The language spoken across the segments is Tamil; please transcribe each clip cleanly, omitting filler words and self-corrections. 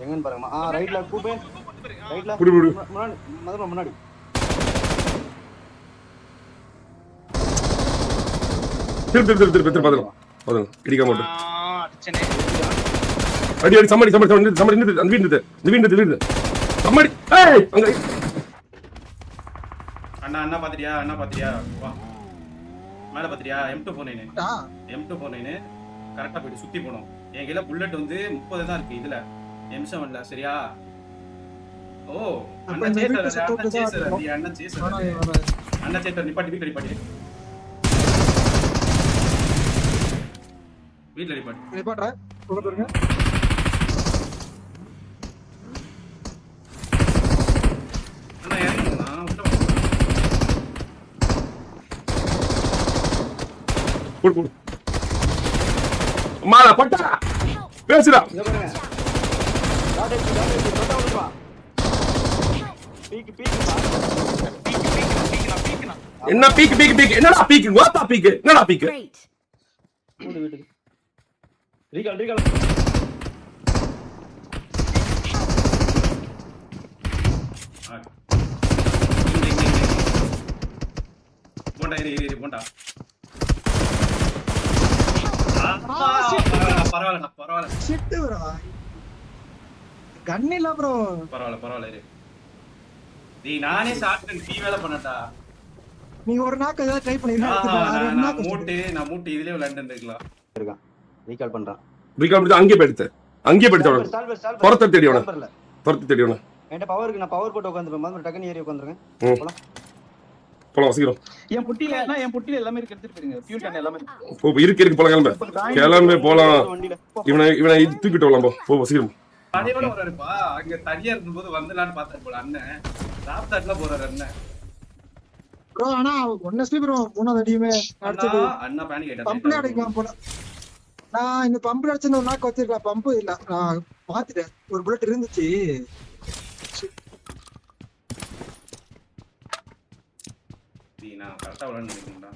எங்கன்னு பாருங்க. ரைட்ல கூபே. ரைட்ல புடி புடி. முன்னாடி மதுரை முன்னாடி. திருப்பி பாத்துங்க. இடிக்க மாட்டோம். அடி சம்மடி நிறுத்து. அந்த வீடு நிறுத்து. சம்மடி. ஏய் அங்க அண்ணா பாத்திரியா வா மேல பாத்திரியா M249 கரெக்டா போயிட்டு சுத்தி போனோம். என் கையில புல்லட் வந்து 30 தான் இருக்கு. இதுல M7 சரியா? ஓ அண்ணன் சேசர் நிப்பாட்டி வீட்ல நிப்பாட்டுறா பாருங்க. அண்ணா இறங்குங்கண்ணா போடு மாலா பட்டா பேசுடா. இங்க பாருங்க. தொட்டா விடுவா. பீக். என்ன பீக் என்னடா பீக் வாத்தா பீக் என்னடா பீக் மூணு வீட்டுக்கு ரீகால் போண்டா இரு போண்டா. பரவாயில்ல ஷிட் ப்ரோ. கன் இல்ல ப்ரோ. பரவாயில்ல இரு. டேய் நானே ஷாட்கன் பீ வேலை பண்ணடா. நீ ஒரு நாக்கு ஏதாவது ட்ரை பண்ணிருக்க. நான் மூட்டு இதுலயே விளையாண்டு இருக்கலாம். இருக்கான். ரீகால் பண்றான். ரீகால் அங்கே போயிடுச்சு. புறத்தை தேடிவன. என்கிட்ட பவர் இருக்கு. நான் பவர் போட்டு உட்காந்துருப்பேன். மாதிரி டக்குன்னு ஏறி உட்காந்துருக்கேன். போலாம் சீக்கிரம். என் புட்டில எல்லாமே இருக்கு. எடுத்துட்டு போயிருங்க. ஃபியூல் கேன் எல்லாமே இருக்கு. போலாம் கிளம்பு போலாம். இவனை தூக்கிட்டு வரலாம். போ சீக்கிரம். அதேவள வராருப்பா. அங்க தனியா இருக்கும்போது வந்தலான்னு பார்த்தாரு போல அண்ணன். ராப்டாட்ல போறாரு அண்ணன். ப்ரோ ஆனா ஒன்னஸ்லி ப்ரோ மூணாவது அடியுமே அடிச்சது. அண்ணா பேனிக் ஆயிட்டாரு. பம்ப்ல அடிக்கலாம் போல. நான் இந்த பம்ப்ல அடிச்சத ஒரு நாக்கு வச்சிருக்கலாம். பம்ப் இல்ல. நான் பாத்துட்டேன். ஒரு புல்லட் இருந்துச்சு. நான் கரெக்டா விளையாண்டு நினைக்கிறேன்டா.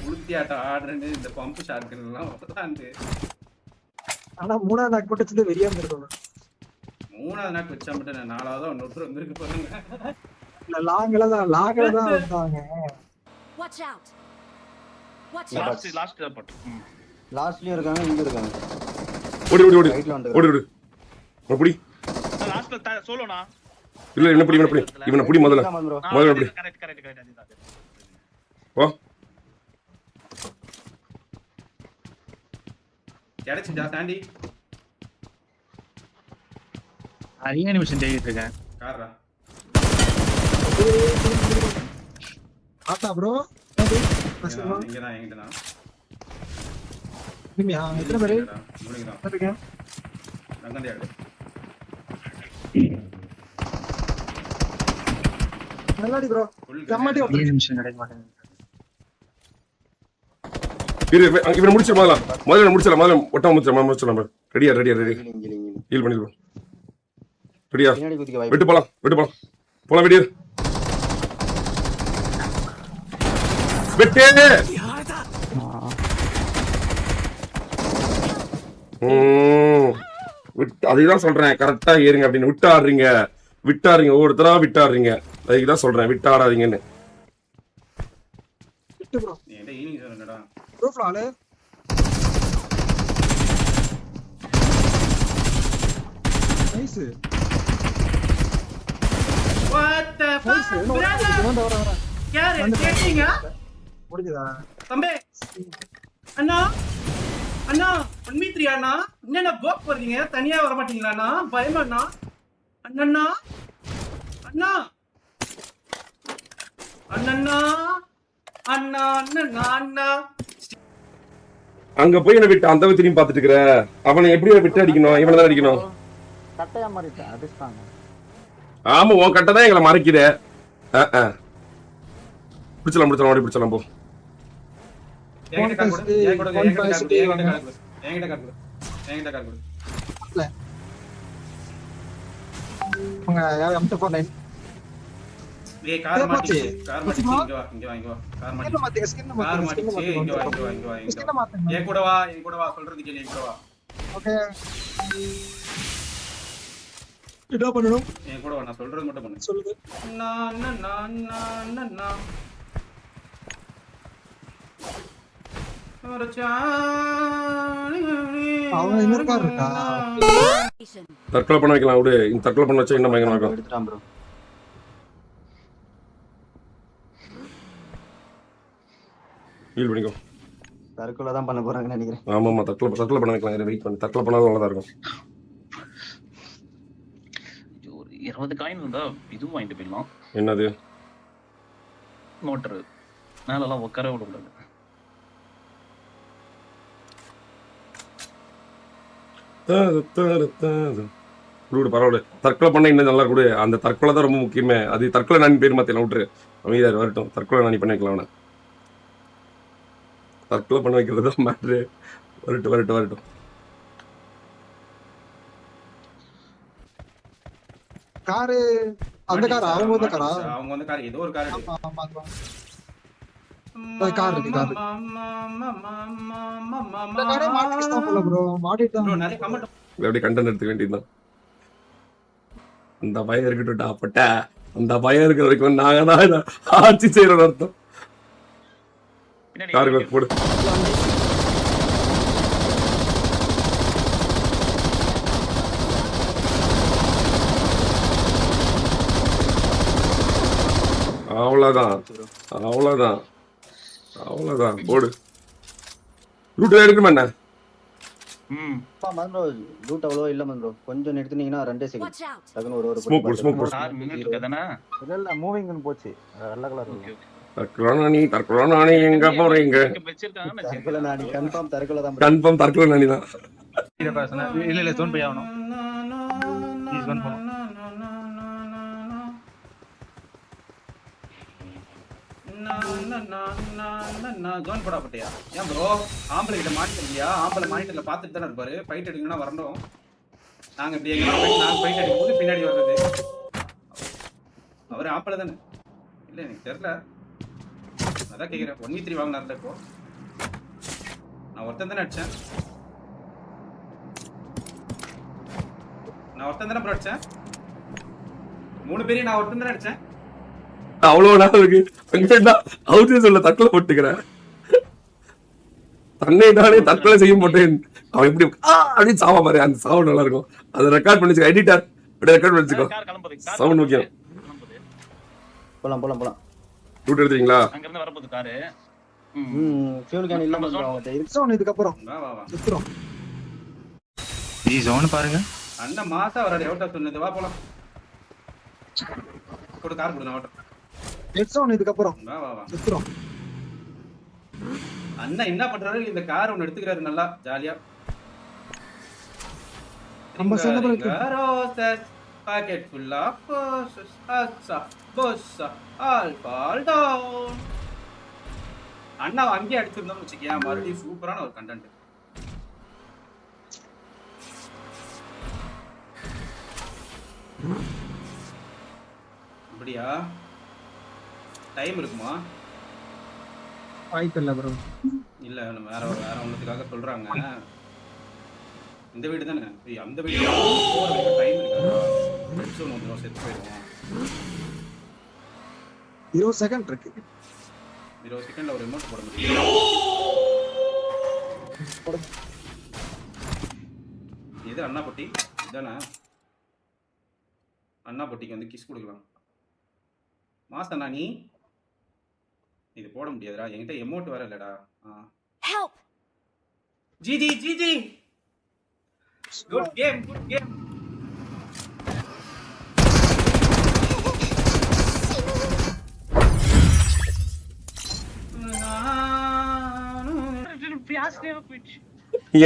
உளுத்தி ஆட்டம் ஆடுறேன்னு இந்த பம்பு ஷாட்கன் எல்லாம் வந்தாண்டு. ஆனா மூணாவது நாக்கு போட்டு வச்சது வெறியா இருந்திருக்கும். மூணாவது நாக்கு வச்சா மட்டும் நாலாவதோ ஒன்னொரு வந்திருக்கு பாருங்க. இல்ல லாங்ல தான் வந்தாங்க. Watch out. லாஸ்ட் பாட். லாஸ்ட்லயும் இருக்காங்க. இங்க இருக்காங்க. ஓடி ரைட்ல வந்து ஓடி புடி. லாஸ்ட்ல சோலோனா இல்ல என்ன புடி இவனை புடி முதல்ல புடி. கரெக்ட் அதுதான். ஓ கிடைச்சிட்டா தாண்டி. நிறைய நிமிஷம் தேடிட்டு இருக்கேன். கார்ரா ஆட்டா ப்ரோ. இங்கதான் எங்கிட்டதான். நிமியா எத்தனை பேரு முடிங்கதான் இருக்கேன். ரங்கந்தியாடு நல்லாடி ப்ரோ. கம்மாட்டி நிறைய நிமிஷம் கிடைக்க மாட்டேங்குது. இவனை முதல்ல ஒட்டா முடிச்சிடலாம். ரெடியா ஹீல் பண்ணிடுவோம். ரெடியா விட்டு போலாம் வெடியா வெட்டே. அதுதான் சொல்றேன் கரெக்டா ஏறுங்க அப்படின்னு. விட்டாடுறீங்க ஒவ்வொருத்தரா விட்டாடுறீங்க. அதுக்குதான் சொல்றேன் விட்டாடாதீங்கன்னு. விட்டு ப்ரோ. நீ ஈனிங் சொல்லுங்கடா. ப்ரோ ஃப்ளால nice. What the fuck brother? யார் கேட்டிங்க? முடிஞ்சதா தம்பி? அண்ணா உண்மைத்ரியா அண்ணா? என்னண்ணா போக் போறீங்க? தனியா வர மாட்டீங்களா அண்ணா? பயமா அண்ணா? அண்ணா அங்க போய் என்ன விட்டு அந்த திரும்பி பாத்துட்டு இருக்கிற. அவனை எப்படி விட்டு அடிக்கணும்? இவனை தான் அடிக்கணும். கட்டையா மாறிட்டா அடிச்சாங்க. ஆமா உன் கட்டை தான் எங்களை மறைக்குது. பிடிச்சலாம் போ. என்கிட்ட கார் கொடு. உங்க M249 ஏய் கார் மாத்தி இங்க வா. கார் மாத்தி ஸ்கின் இங்க வா. என் கூட வா சொல்றது கேளு. என் கூட வா. ஓகே என்ன பண்ணணும்? என் கூட வா, நான் சொல்றது மட்டும் பண்ணு. சொல்லுங்க. அவன் இன்னொரு கார் இருக்கா? Station. தற்கொலை பண்ண வைக்கலாம் விடு. இந்த தற்கொலை பண்ண வச்சா இன்னும் பயங்கரமா இருக்கும். எடுத்துட்டான் ப்ரோ. ஹீல் பண்ணிக்கோ. தற்கொலை தான் பண்ண போறாங்கன்னு நினைக்கிறேன். ஆமாமா தற்கொலை பண்ண வைக்கலாம். வெயிட் பண்ணு. தற்கொலை பண்ணாலும் நல்லதா இருக்கும். ஒரு 20 காயின் இருந்தா இதுவும் வாங்கிட்டு போயிடலாம். என்னது? மோட்டர் மேலெல்லாம் உட்கார விடக்கூடாது. விடு பரவாயில்ல. தற்கொலை பண்ண இன்னும் நல்லா கொடு. அந்த தற்கொலை தான் ரொம்ப முக்கியமே. அது தற்கொலை நானி பேர் மாத்திலாம் விட்டுரு. அமைதியார் வரட்டும். தற்கொலை நானி பண்ண வைக்கலாம் அவனை. தற்கொலை பண்ண வைக்கிறது தான் மேட்ரு. வரட்டும். காரு அந்த காரா? அவங்க வந்து காரா? அவங்க வந்து கார் ஏதோ ஒரு கார் இருக்கு. ஆமா ஆமா ஆமா. கார் இருக்கு கார். இந்த காரே மாட்டிட்டு தான் போல ப்ரோ. மாட்டிட்டு ப்ரோ தான். நிறைய கமெண்ட் அப்படியே கண்டென்ட் எடுத்துக்க வேண்டியதுதான். அந்த பயம் இருக்கட்டும்டா பட்ட. அந்த பயம் இருக்கிற வரைக்கும் நாங்க தான் இதை ஆட்சி செய்யறோம் அர்த்தம். பின்னாடி காருக்கு போடு. அவ்வளவுதான் போடு. லூட் எடுக்கணுமா என்ன? ப்ரோ லூட் அவ்வளோ இல்ல ப்ரோ. கொஞ்சம் நிறுத்துனீங்கன்னா 2 செகண்ட் Watch out. டக்குன்னு ஒரு ஸ்மோக் போடு. கார் நின்னுட்டு இருக்கதானே? இல்ல மூவிங்னு போச்சு. வெள்ளை கலர் ஓகே ஓகே. தற்கொலை நானி எங்க போறீங்க? வெச்சிருக்காங்க தற்கொலை நானி கன்ஃபார்ம் தற்கொலை தான் bro. கன்ஃபார்ம் தற்கொலை நானி தான். இல்ல ஜோன் போய் ஆகணும். ப்ளீஸ் ஜோன் போணும். ஜோன் போடா பட்டியா? ஏன் ப்ரோ ஆம்பளை கிட்ட மாட்டிருக்கியா? ஆம்பளை மானிட்டர்ல பாத்துட்டு தானே இருப்பாரு. ஃபைட் எடுக்கணும்னா வரணும். நாங்க இப்படி நாங்க ஃபைட் எடுக்கும்போது பின்னாடி வர்றது. அவரு ஆம்பளை தானே? இல்ல எனக்கு தெரியல. அதான் கேக்குறேன். 1v3 வாங்கினார்ல இப்போ. நான் ஒருத்தன் தானே அடிச்சேன். ப்ரோ அடிச்சேன். 3 பேரையும் நான் ஒருத்தன் தானே அடிச்சேன். அவ்வளவு நேரம் இருக்கு. அவரே சொல்ல தற்கொலை போட்டுக்கிறேன். தன்னை தானே தற்கொலை செய்ய போட்டேன். அவன் எப்படி அப்படின்னு சாவா பாரு. அந்த சாவு நல்லா இருக்கும். அதை ரெக்கார்ட் பண்ணி வச்சுக்கோ. எடிட்டர் அப்படியே ரெக்கார்ட் பண்ணி வச்சுக்கோ. கார் கிளம்புது. சவுண்ட் முக்கியம். போலாம் ரூட் எடுத்தீங்களா? அங்க இருந்து வரப்போகுது கார். ஃபியூல் கேன் இல்ல ப்ரோ. அவட்ட இருக்கு. எக்ஸான் இதுக்கு அப்புறம் வா சுத்துறோம். ஜி ஜோன் பாருங்க. அண்ணா மாசா அவரோட அவுட் ஆஃப் சொன்னது. வா போலாம். கூட கார் கொடுங்க அவுட். எக்ஸான் இதுக்கு அப்புறம் வா சுத்துறோம். அண்ணா என்ன பண்றாரு? இந்த கார் ஒன்னு எடுத்துக்கிறாரு நல்லா ஜாலியா. நம்ம celebrate roses packet full of roses அச்சா போஸா ஆல் ஃபால் டவுன். அண்ணா அங்கேயே அடிச்சிருந்தோம்னு வச்சுக்கியா மறுபடியும் சூப்பரான ஒரு கண்டென்ட். அப்படியா? டைம் இருக்குமா? வாய்ப்பு இல்ல ப்ரோ. இல்ல வேற ஒண்ணுத்துக்காக சொல்றாங்க. இந்த வீடு தானே? அந்த வீடு போற வரைக்கும் டைம் இருக்கா? நிமிஷம் வந்து செத்து போயிடுவோம். 20 செகண்ட் இருக்கு. 20 செகண்ட்ல ஒரு ரிமோட் போட முடியும். இது அண்ணா பொட்டி இதானே? அண்ணா பொட்டிக்கு வந்து கிஸ் கொடுக்கலாம். மாசண்ணா நீ இது போட முடியாதுடா. என்கிட்ட எமோட் வர இல்லடா. Help. G good game.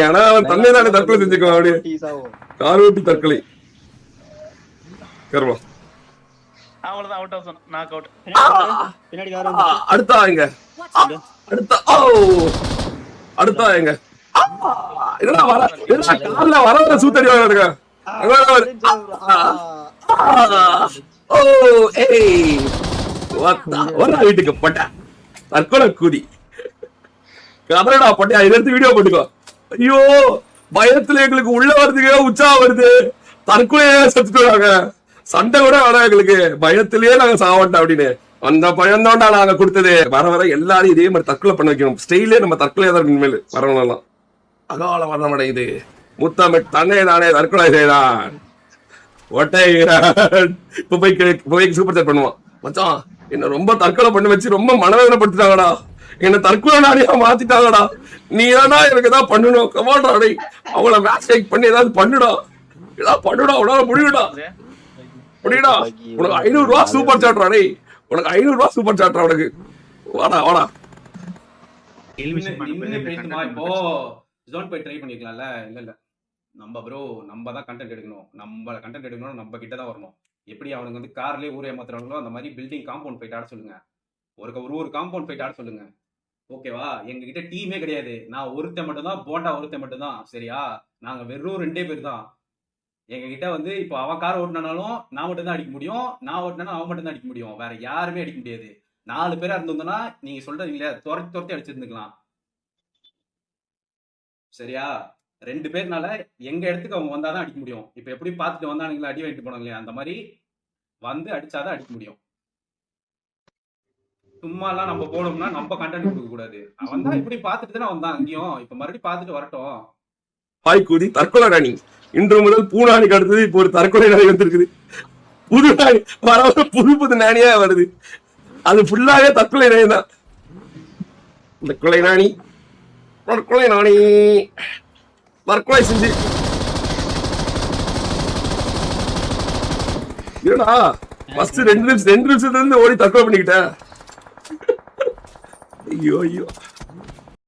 ஏன்னா அவன் தன்னை தானே தற்கொலை செஞ்சுக்குவான். அப்படியே கார் ஓட்டி தற்கொலை. கர்வா அவ்வளவுதான் அவுட் ஆஃப் சொன்ன நாக் அவுட். பின்னாடி கார் வந்து அடுத்தா எங்க? அடுத்தா எங்க? என்னடா கார்ல வர சூத்தடி வாங்க. வீட்டுக்கு போட்ட தற்கொலை கூதி கதடா போட்டியா. இதை எடுத்து வீடியோ போட்டுக்கோ. ஐயோ பயத்துல எங்களுக்கு உள்ள வருதுங்க. உற்சாகம் வருது. தற்கொலையே செத்துட்டு வராங்க. சண்டை கூட வேணாம் எங்களுக்கு, பயத்திலேயே நாங்க சாவட்டோம் அப்படின்னு. அந்த பயம் தான்டா நாங்க கொடுத்தது. வர வர எல்லாரும் இதே மாதிரி தற்கொலை பண்ண வைக்கணும். ஸ்டைலே நம்ம தற்கொலையா தான் இனிமேல் வரவங்கலாம். அகால மரணம் அடையுது. முத்தமிழ் தன்னை தானே தற்கொலை செய்தான். ஒட்டை இப்ப போய் சூப்பர் சாட் பண்ணுவான். மச்சான் என்ன ரொம்ப தற்கொலை பண்ணி வச்சு ரொம்ப மனவேதனைப்படுத்திட்டாங்கடா, என்ன தற்கொலை நாடியா மாத்திட்டாங்கடா, நீ தானா எனக்கு ஏதாவது பண்ணணும். கமாண்டா டேய், அவங்கள மேட்ச் லைக் பண்ணி ஏதாவது பண்ணுடா, ஏதாவது பண்ணுடா, உன்னால முடியுடா முடியுடா. உனக்கு 500 ரூபா சூப்பர் சாட்ரா டேய், உனக்கு 500 ரூபா சூப்பர் சாட்ரா உனக்கு. வாடா வாடா. இப்போ ஜோன் போய் ட்ரை பண்ணிக்கலாம்ல. இல்ல நம்ம ப்ரோ நம்ம தான் கண்டென்ட் எடுக்கணும். நம்ம கண்டென்ட் எடுக்கணும், நம்ம கிட்ட தான் வரணும். எப்படி அவனுக்கு வந்து கார்லயே ஊரே ஏமாத்துறாங்களோ அந்த மாதிரி பில்டிங் காம்பவுண்ட் போயிட்டு ஆட சொல்லுங்க. ஒரு காம்பவுண்ட் போயிட்டு ஆட சொல்லுங்க. ஓகேவா? எங்க கிட்ட டீமே கிடையாது. நான் ஒருத்தன் மட்டும் தான், போண்டா ஒருத்தன் மட்டும் தான். சரியா? நாங்க வெறும் 2 பேர் தான். எங்க கிட்ட வந்து இப்போ அவன் கார் ஓட்டினாலும் நான் மட்டும் தான் அடிக்க முடியும், நான் ஓட்டினாலும் அவன் மட்டும் தான் அடிக்க முடியும். வேற யாருமே அடிக்க முடியாது. 4 பேரா இருந்தோம்னா நீங்க சொல்றீங்களே துரத்தி அடிச்சிருந்துக்கலாம். சரியா? 2 பேர்னால எங்க இடத்துக்கு அவங்க வந்தாதான் அடிக்க முடியும். இப்ப எப்படி பார்த்துட்டு வந்தானுங்களா, அடி வாங்கிட்டு போனாங்க இல்லையா, அந்த மாதிரி வந்து அடிச்சாதான் அடிக்க முடியும். சும்மா எல்லாம் நம்ம போனோம்னா நம்ம கண்டென்ட் கொடுக்க கூடாது. அவன் தான் இப்படி பார்த்துட்டு தானே வந்தான் அங்கேயும். இப்ப மறுபடியும் பார்த்துட்டு வரட்டும். பாய்கூதி தற்கொலை ராணி. இன்று முதல் பூனானிக்கு அடுத்தது இப்போ ஒரு தற்கொலை நாணி வந்திருக்குது. புது நாணி வர வர புது நாணியா வருது. அது ஃபுல்லாவே தற்கொலை நாணி தான். தற்கொலை நாணி தற்கொலை நாணி தற்கொலை செஞ்சு இருடா. ஃபர்ஸ்ட் 2 நிமிஷத்துல இருந்து ஓடி தற்கொலை பண்ணிக்கிட்ட. ஐயோ ஐயோ.